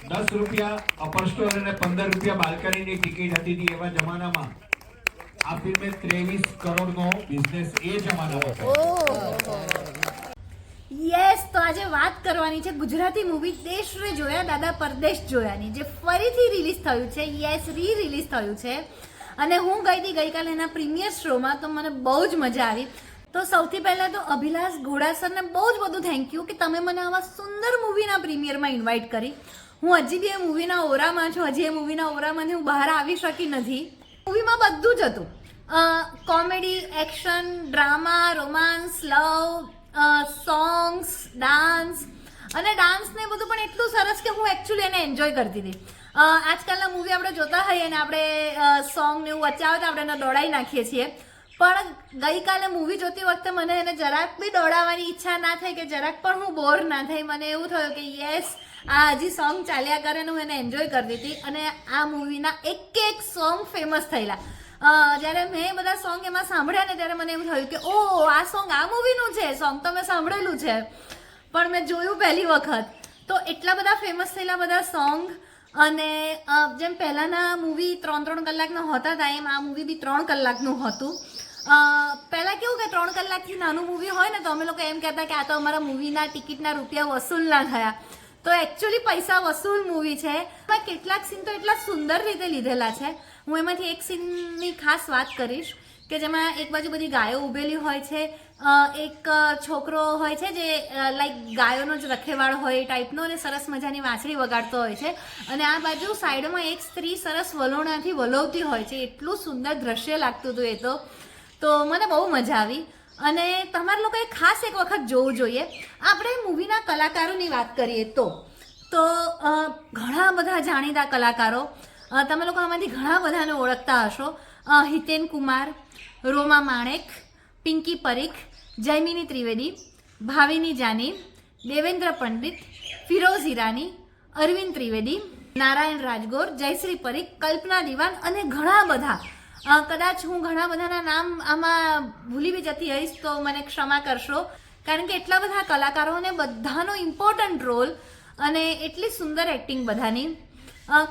₹10 upper store અને ₹15 બાલ્કનીની ticket હતી. એવા જમાનામાં આ ફિલ્મે 23 કરોડનો બિઝનેસ એ જમાનામાં. યસ, તો આજે વાત કરવાની છે ગુજરાતી મૂવી દેશ રે જોયા દાદા પરદેશ જોયાની, જે ફરીથી રિલીઝ થયું છે. યસ, રિલીઝ થયું છે. અને હું ગઈ હતી ગઈકાલે એના પ્રીમિયર શોમાં, તો મને બહુ જ મજા આવી. તો સૌથી પહેલાં તો અભિલાષ ઘોડાસરને બહુ જ બધું થેન્ક યુ કે તમે મને આવા સુંદર મૂવીના પ્રીમિયરમાં ઇન્વાઇટ કરી. હું હજી બી એ મૂવીના ઓરામાં છું. હજી એ મૂવીના ઓરામાંથી હું બહાર આવી શકી નથી. મૂવીમાં બધું જ હતું, કોમેડી, એક્શન, ડ્રામા, રોમાન્સ, લવ, સોંગ્સ, ડાન્સ. અને ડાન્સને બધું પણ એટલું સરસ કે હું એકચ્યુઅલી એને એન્જોય કરતી હતી. આજકાલના મૂવી આપણે જોતા હોઈએ અને આપણે સોંગને એવું વચ્ચે આવે તો આપણે એને દોડાવી નાખીએ છીએ. પણ ગઈકાલે મૂવી જોતી વખતે મને એને જરાક બી દોડાવવાની ઈચ્છા ના થઈ, કે જરાક પણ હું બોર ના થઈ. મને એવું થયું કે યસ, આ હજી સોંગ ચાલ્યા કરે ને હું એને એન્જોય કરતી હતી. અને આ મૂવીના એક સોંગ ફેમસ થયેલા. જ્યારે મેં બધા સોંગ એમાં સાંભળ્યા ને ત્યારે મને એમ થયું કે ઓ, આ સોંગ આ મૂવીનું છે. સોંગ તો મેં સાંભળેલું છે પણ મેં જોયું પહેલી વખત. તો એટલા બધા ફેમસ થયેલા બધા સોંગ. અને જેમ પહેલાંના મૂવી 3-3 કલાકના હોતા હતા, એમ આ મૂવી બી 3 કલાકનું હતું. પહેલાં કેવું કે 3 કલાકથી નાનું મૂવી હોય ને તો અમે લોકો એમ કહેતા કે આ તો અમારા મૂવીના ટિકિટના રૂપિયા વસૂલ ના થયા. તો એકચ્યુઅલી પૈસા વસૂલ મૂવી છે. પણ કેટલાક સીન તો એટલા સુંદર રીતે લીધેલા છે. હું એમાંથી એક સીનની ખાસ વાત કરીશ કે જેમાં એક બાજુ બધી ગાયો ઊભેલી હોય છે, એક છોકરો હોય છે જે લાઈક ગાયોનો જ રખેવાળ હોય એ ટાઈપનો, અને સરસ મજાની વાંસળી વગાડતો હોય છે. અને આ બાજુ સાઈડમાં એક સ્ત્રી સરસ વલોણાથી વલોવતી હોય છે. એટલું સુંદર દ્રશ્ય લાગતું હતું એ તો મને બહુ મજા આવી. અને તમારા લોકોએ ખાસ એક વખત જોવું જોઈએ. આપણે મૂવીના કલાકારોની વાત કરીએ તો ઘણા બધા જાણીતા કલાકારો, તમે લોકો આમાંથી ઘણા બધાને ઓળખતા હશો. હિતેન કુમાર, રોમા માણેક, પિંકી પરીખ, જયમિની ત્રિવેદી, ભાવિની જાની, દેવેન્દ્ર પંડિત, ફિરોઝ ઈરાની, અરવિંદ ત્રિવેદી, નારાયણ રાજગોર, જયશ્રી પરીખ, કલ્પના દિવાન અને ઘણા બધા. કદાચ હું ઘણા બધાના નામ આમાં ભૂલી બી જતી હઈશ તો મને ક્ષમા કરશો, કારણ કે એટલા બધા કલાકારોને બધાનો ઇમ્પોર્ટન્ટ રોલ અને એટલી સુંદર એક્ટિંગ બધાની.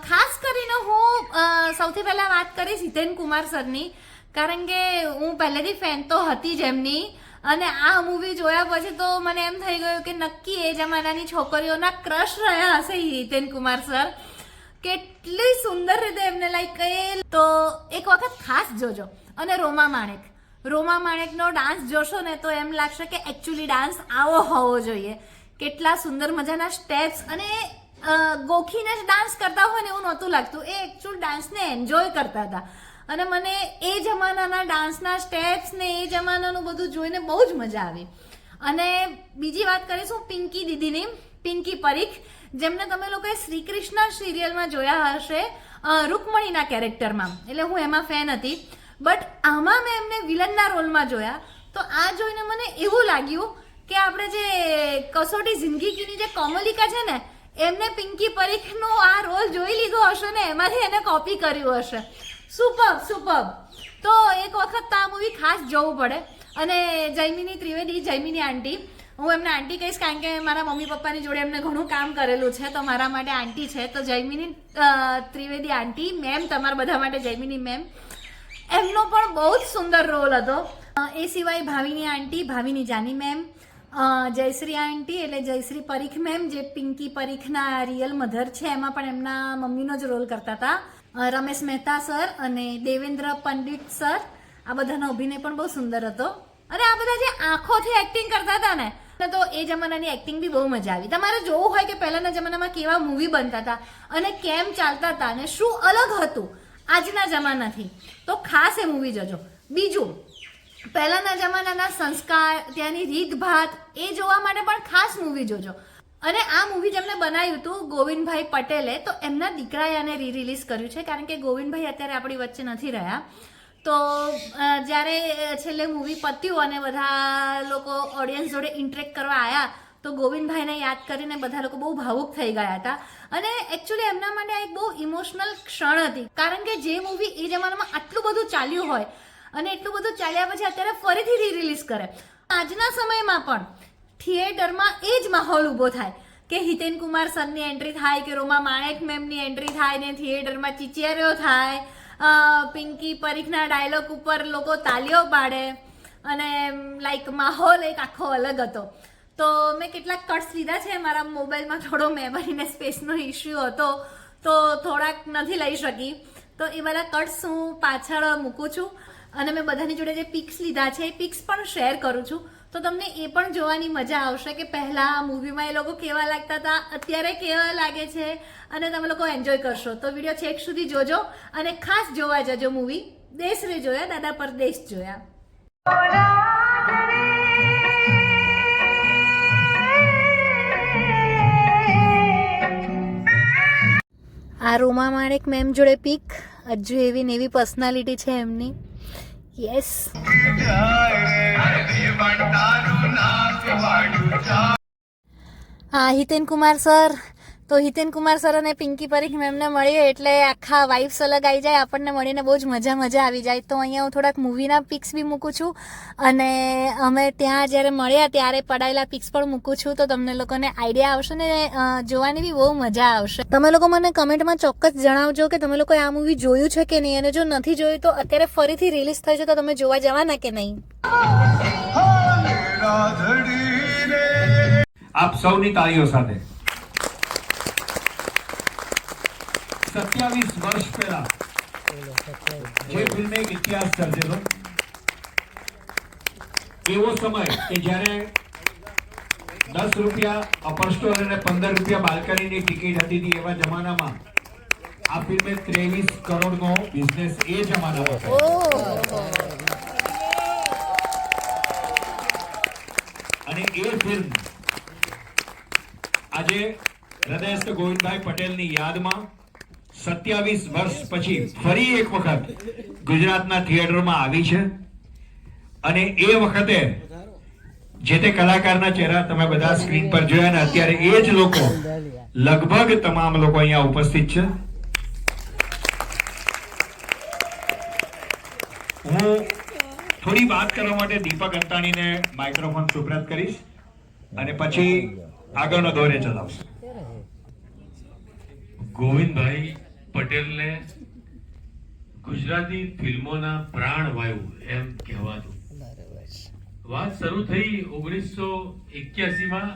ખાસ કરીને હું સૌથી પહેલાં વાત કરીશ હિતેન કુમાર સરની, કારણ કે હું પહેલેથી ફેન તો હતી જ એમની. અને આ મૂવી જોયા પછી તો મને એમ થઈ ગયું કે નક્કી એ જમાનાની છોકરીઓના ક્રશ રહ્યા હશે હિતેન કુમાર સર. કેટલી સુંદર રીતે એમને લાઈક તો એક વખત ખાસ જોજો. અને રોમા માણેકનો ડાન્સ જોશો ને તો એમ લાગશે કે એકચ્યુઅલી ડાન્સ આવો હોવો જોઈએ. કેટલા સુંદર મજાના સ્ટેપ્સ, અને ગોખીને જ ડાન્સ કરતા હોય ને એવું નહોતું લાગતું. એ એકચ્યુઅલ ડાન્સને એન્જોય કરતા હતા. અને મને એ જમાનાના ડાન્સના સ્ટેપ્સ ને એ જમાનાનું બધું જોઈને બહુ જ મજા આવી. અને બીજી વાત કરીશું પિંકી દીદીની, પિંકી પરીખ, જેમને તમે લોકોએ શ્રી કૃષ્ણ સિરિયલમાં જોયા હશે રૂકમણીના કેરેક્ટરમાં. એટલે હું એમાં ફેન હતી, બટ આમાં મેં એમને વિલનના રોલમાં જોયા. તો આ જોઈને મને એવું લાગ્યું કે આપણે જે કસોટી જિંદગી કીની જે કોમલિકા છે ને, એમને પિંકી પરીખનો આ રોલ જોઈ લીધો હશે ને એમાંથી એને કોપી કર્યું હશે. સુપર્બ. તો એક વખત તો આ મૂવી ખાસ જોવું પડે. અને જયમિની ત્રિવેદી, જયમિની આંટી, હું એમને આંટી કહીશ કારણ કે મારા મમ્મી પપ્પાની જોડે એમને ઘણું કામ કરેલું છે, તો મારા માટે આંટી છે. તો જયમિની ત્રિવેદી આંટી, મેમ, તમારા બધા માટે જયમિની મેમ, એમનો પણ બહુ જ સુંદર રોલ હતો. એ સિવાય ભાવિની આંટી, ભાવિની જાની મેમ, જયશ્રી આંટી એટલે જયશ્રી પરીખ મેમ, જે પિંકી પરીખના રિયલ મધર છે, એમાં પણ એમના મમ્મીનો જ રોલ કરતા હતા. રમેશ મહેતા સર અને દેવેન્દ્ર પંડિત સર, આ બધાનો અભિનય પણ બહુ સુંદર હતો. અને આ બધા જે આંખોથી એક્ટિંગ કરતા હતા ને, તો એ જમાનાની એક્ટિંગ બી બહુ મજા આવી. તમારે જોવું હોય કે પહેલાના જમાનામાં કેવા મૂવી બનતા હતા અને કેમ ચાલતા હતા અને શું અલગ હતું આજના જમાનાથી, તો ખાસ એ મૂવી જોજો. બીજું, પહેલાના જમાનાના સંસ્કાર, ત્યાંની રીતભાત, એ જોવા માટે પણ ખાસ મૂવી જોજો. અને આ મૂવી જેમને બનાવ્યું હતું ગોવિંદભાઈ પટેલે, તો એમના દીકરાએ આને રિલીઝ કર્યું છે, કારણ કે ગોવિંદભાઈ અત્યારે આપણી વચ્ચે નથી રહ્યા. તો જ્યારે છેલ્લે મૂવી પત્યું અને બધા લોકો ઓડિયન્સ જોડે ઇન્ટરેક્ટ કરવા આવ્યા તો ગોવિંદભાઈને યાદ કરીને બધા લોકો બહુ ભાવુક થઈ ગયા હતા. અને એકચ્યુઅલી એમના માટે આ એક બહુ ઇમોશનલ ક્ષણ હતી, કારણ કે જે મૂવી એ જમાનામાં આટલું બધું ચાલ્યું હોય અને એટલું બધું ચાલ્યા પછી અત્યારે ફરીથી રિલીઝ કરે, આજના સમયમાં પણ થિયેટરમાં એ જ માહોલ ઊભો થાય કે હિતેન કુમાર સરની એન્ટ્રી થાય કે રોમા માણેક મેમની એન્ટ્રી થાય ને થિયેટરમાં ચીચિયારીઓ થાય, પિંકી પરીખના ડાયલોગ ઉપર લોકો તાલીઓ પાડે અને લાઈક માહોલ એક આખો અલગ હતો. તો મેં કેટલાક કટ્સ લીધા છે. મારા મોબાઈલમાં થોડો મેમરીને સ્પેસનો ઇસ્યુ હતો તો થોડાક નથી લઈ શકી. તો એ બધા કટ્સ હું પાછળ મૂકું છું અને મેં બધાની જોડે જે પિક્સ લીધા છે એ પિક્સ પણ શેર કરું છું. તો તમને એ પણ જોવાની મજા આવશે કે પહેલાં મૂવીમાં એ લોકો કેવા લાગતા હતા, અત્યારે કેવા લાગે છે, અને તમે લોકો એન્જોય કરશો. તો વિડીયો છેક સુધી જોજો અને ખાસ જોવા જજો મૂવી દેશ રે જોયા, દાદા પરદેશ જોયા. આ રોમા માણેક મેમ જોડે પિક, હજુ એવી ને એવી પર્સનાલિટી છે એમની. યસ, હા હિતેન કુમાર સર. તો હિતેન કુમાર સર અને પિંકી પરીખ મેમને મળીએ એટલે આખા વાઇબ્સ અલગ આવી જાય, આપણને મળીને બહુ જ મજા આવી જાય. તો અહીંયા હું થોડાક મૂવીના પિક્સ બી મૂકું છું અને અમે ત્યાં જ્યારે મળ્યા ત્યારે પડાયેલા પિક્સ પણ મૂકું છું. તો તમને લોકોને આઈડિયા આવશે ને જોવાની બી બહુ મજા આવશે. તમે લોકો મને કમેન્ટમાં ચોક્કસ જણાવજો કે તમે લોકોએ આ મૂવી જોયું છે કે નહીં, અને જો નથી જોયું તો અત્યારે ફરીથી રિલીઝ થઈ છે તો તમે જોવા જવાના કે નહીં. આપ સૌની તાળીઓ સાથે 27 વર્ષ પહેલા જે ફિલ્મે એક ઇતિહાસ સર્જેલો, એવો સમય કે જ્યારે 10 રૂપિયા અપર સ્ટોર અને 15 રૂપિયા બાલ્કનીની ટિકિટ હતી, એવા જમાનામાં આ ફિલ્મે 23 કરોડનો બિઝનેસ એ જમાનામાં કર્યો. અને એ ફિલ્મ આજે હૃદયસ્થ ગોવિંદભાઈ પટેલની યાદમાં 27 વર્ષ પછી ફરી એક વખત ગુજરાતના થિયેટરમાં આવી છે. અને એ વખતે જે તે કલાકારના ચહેરા તમે બધા સ્ક્રીન પર જોયા ને અત્યારે એ જ લોકો, લગભગ તમામ લોકો અહીંયા ઉપસ્થિત છે. હું થોડી વાત કરવા માટે દીપક અંતાણીને માઇક્રોફોન સુપ્રત કરીશ અને પછી આગળનો દોરે ચલાવશે. ગોવિંદભાઈ પટેલને ગુજરાતી ફિલ્મોના પ્રાણવાયુ એમ કહેવાતું. વાત શરૂ થઈ 1981માં.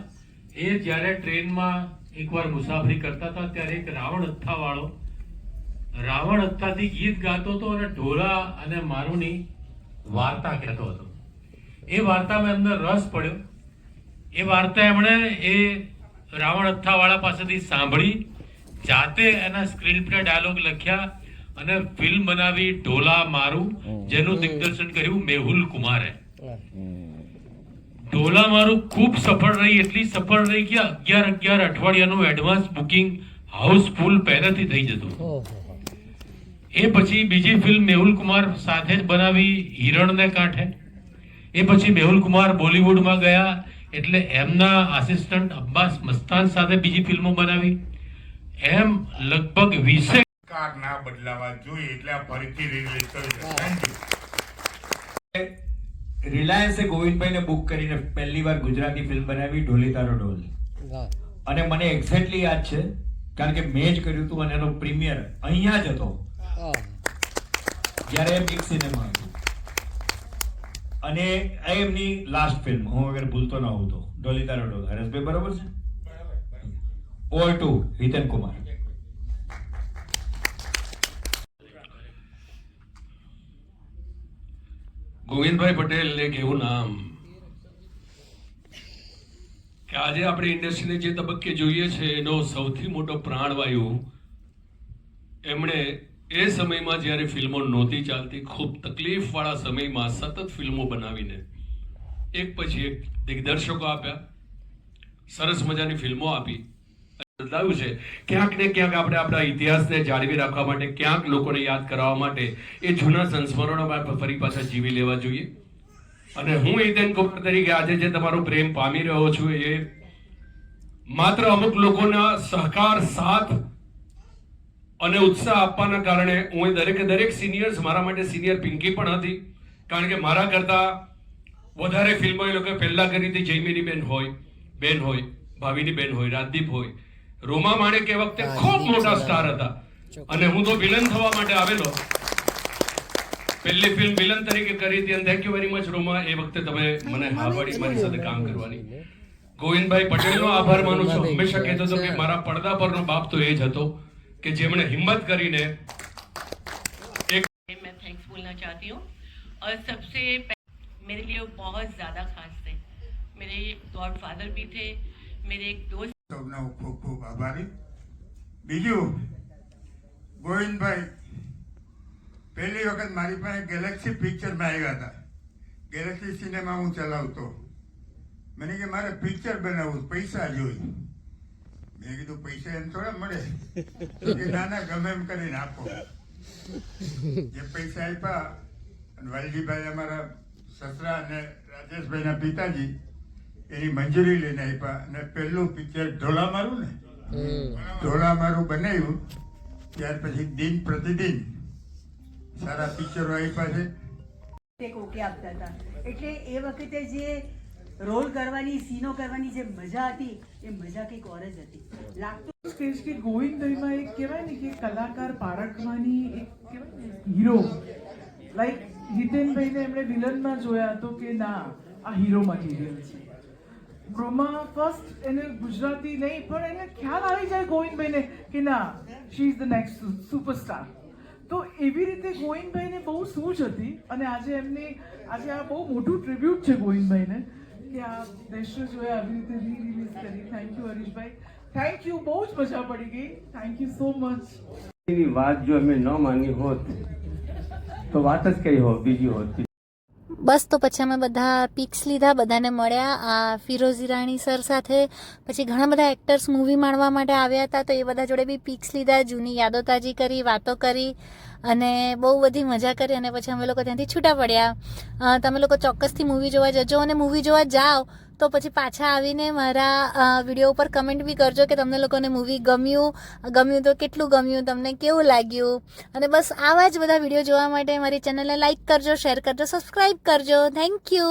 એ જ્યારે ટ્રેનમાં એકવાર મુસાફરી કરતા હતા ત્યારે એક રાવણ હથ્થાથી ગીત ગાતો હતો અને ઢોલા અને મારુની વાર્તા કહેતો હતો. એ વાર્તામાં એમને રસ પડ્યો. એ વાર્તા એમણે એ રાવણ હથ્થાવાળા પાસેથી સાંભળી, જાતે એના સ્ક્રીન પ્લે ડાયલોગ લખ્યા અને ફિલ્મ બનાવી ઢોલા મારું, જેનું દિગ્દર્શન કર્યું મેહુલ કુમારે. ઢોલા મારું ખૂબ સફળ રહી, એટલી સફળ રહી કે 11 અઠવાડિયાનું એડવાન્સ બુકિંગ હાઉસફુલ પહેલેથી થઈ જતું. એ પછી બીજી ફિલ્મ મેહુલ કુમાર સાથે જ બનાવી હિરણને કાંઠે. એ પછી મેહુલ કુમાર બોલિવૂડમાં ગયા એટલે એમના આસિસ્ટન્ટ અબ્બાસ મસ્તાન સાથે બીજી ફિલ્મો બનાવી. એમ લગભગ 20 કાર ના બદલાવા જોઈએ એટલે આ ફરીથી રિલીઝ કરી છે. Thank you. રિલાયન્સે ગોવિંદભાઈને બુક કરીને પહેલી વાર ગુજરાતી ફિલ્મ બનાવી ઢોલી તારો ઢોલ. અને મને એક્ઝેક્ટલી યાદ છે કારણ કે મેં જ કર્યું હતું અને એનો પ્રીમિયર અહીંયા જ હતો જ્યારે બિગ સિનેમા હતું. અને એમની લાસ્ટ ફિલ્મ, હું અગર ભૂલતો ન હોઉં તો, ઢોલી તારો ઢોલ. હરેશભાઈ બરોબર છે? O2 હિતેન કુમાર. ગોવિંદભાઈ પટેલ એક એવું નામ કે આજે આપણી ઇન્ડસ્ટ્રીને જે તબક્કે જોઈએ છે એનો સૌથી મોટો પ્રાણવાયુ એમણે એ સમયમાં જ્યારે ફિલ્મો નહોતી ચાલતી, ખૂબ તકલીફવાળા સમયમાં સતત ફિલ્મો બનાવીને એક પછી એક દિગ્દર્શકો આપ્યા, સરસ મજાની ફિલ્મો આપી, બદલાયું છે. ક્યાંક ને ક્યાંક આપણે આપણા ઇતિહાસને જાળવી રાખવા માટે, ક્યાંક લોકોને યાદ કરાવવા માટે એ જૂના સંસ્મરણો ફરી પાછા જીવી લેવા જોઈએ. અને હું હિતેન કુમાર તરીકે આજે જે તમારો પ્રેમ પામી રહ્યો છું એ માત્ર અમુક લોકોના સહકાર, સાથ અને ઉત્સાહ આપવાના કારણે હું દરેક સિનિયર્સ, મારા માટે સિનિયર પિંકી પણ હતી કારણ કે મારા કરતા વધારે ફિલ્મો એ લોકોએ પહેલા કરી હતી. જયમિની બેન હોય, ભાવિની બેન હોય, રાજદીપ હોય, રોમા માણેક એ વખતે ખૂબ મોટા સ્ટાર હતા અને હું તો વિલન થવા માટે આવેલો. પહેલી ફિલ્મ વિલન તરીકે કરી હતી અને થેન્ક યુ વેરી મચ રોમા, એ વખતે તમે મને હા પાડી મારી સાથે કામ કરવાની. ગોવિંદભાઈ પટેલનો આભાર માનું છું. હંમેશા કહેતો હતો કે મારા પડદા પરનો બાપ તો એ જ હતો કે જેમણે હિંમત કરીને मैं थैंक्स बोलना चाहती हूँ और सबसे मेरे लिए वो बहुत ज़्यादा खास थे. मेरे गॉड फादर भी थे, मेरे एक दोस्त. સૌનો ખૂબ ખૂબ આભારી. બીજું, ગોવિંદભાઈ પહેલી વખત મારી પાસે ગેલેક્સી પિક્ચરમાં આવ્યા હતા. ગેલેક્સી સિનેમા હું ચલાવતો. મને કે મારે પિક્ચર બનાવવું, પૈસા જોઈ. મેં કીધું પૈસા એમ થોડા મળે, કે ના ગમે એમ કરીને આપો. જે પૈસા આપ્યા અને વાલજીભાઈ અમારા સસરા અને રાજેશભાઈના પિતાજી એની મંજૂરી લઈને આપ્યા અને પહેલું પિક્ચર ઢોળામારું ને ઢોળામારું બનાવ્યું. ત્યાર પછી દિન પ્રતિદિન સારા પિક્ચરો આપ્યા છે. એક ઓકે આપતા હતા એટલે એ વખતે જે રોલ કરવાની સીનો કરવાની જે મજા હતી એ મજા કંઈક ઓર જ હતી. લાગતું સ્ટેજ કે ગોવિંદભાઈમાં એક કહેવાય ને કે કલાકાર પારખવાની એક કહેવાય ને હીરો, લાઈક હિતેનભાઈને એમણે વિલનમાં જોયા તો કે ના આ હીરો મટીરિયલ છે. રોમા ફર્સ્ટ એને ગુજરાતી નહીં પણ એને ખ્યાલ આવી જાય ગોવિંદભાઈને કે ના she is the next superstar. તો એવી રીતે ગોવિંદભાઈને બહુ સૂઝ હતી અને આજે આ બહુ મોટું ટ્રિબ્યુટ છે ગોવિંદભાઈને કે આ દ્રશ્ય જોયા આવી રીતે રિલીઝ કરી. Thank you Harishbhai, thank you, બહુ જ મજા પડી ગઈ. Thank you so much. એવી વાત જો અમે ન માની હોત તો વાત જ કઈ હોત, બીજી હોત. બસ તો પછી અમે બધા પિક્સ લીધા, બધાને મળ્યા આ ફિરોઝ ઈરાણી સર સાથે. પછી ઘણા બધા એક્ટર્સ મૂવી માણવા માટે આવ્યા હતા તો એ બધા જોડે બી પિક્સ લીધા, જૂની યાદો તાજી કરી, વાતો કરી અને બહુ બધી મજા કરી અને પછી અમે લોકો ત્યાંથી છૂટા પડ્યા. તમે લોકો ચોક્કસથી મૂવી જોવા જજો અને મૂવી જોવા જાઓ તો પછી પાછા આવીને મારા વિડીયો ઉપર કમેન્ટ બી કરજો કે તમને લોકોને મૂવી ગમ્યું તો કેટલું ગમ્યું, તમને કેવું લાગ્યું. અને બસ આવા જ બધા વિડીયો જોવા માટે મારી ચેનલને લાઈક કરજો, શેર કરજો, સબસ્ક્રાઈબ કરજો. Thank you.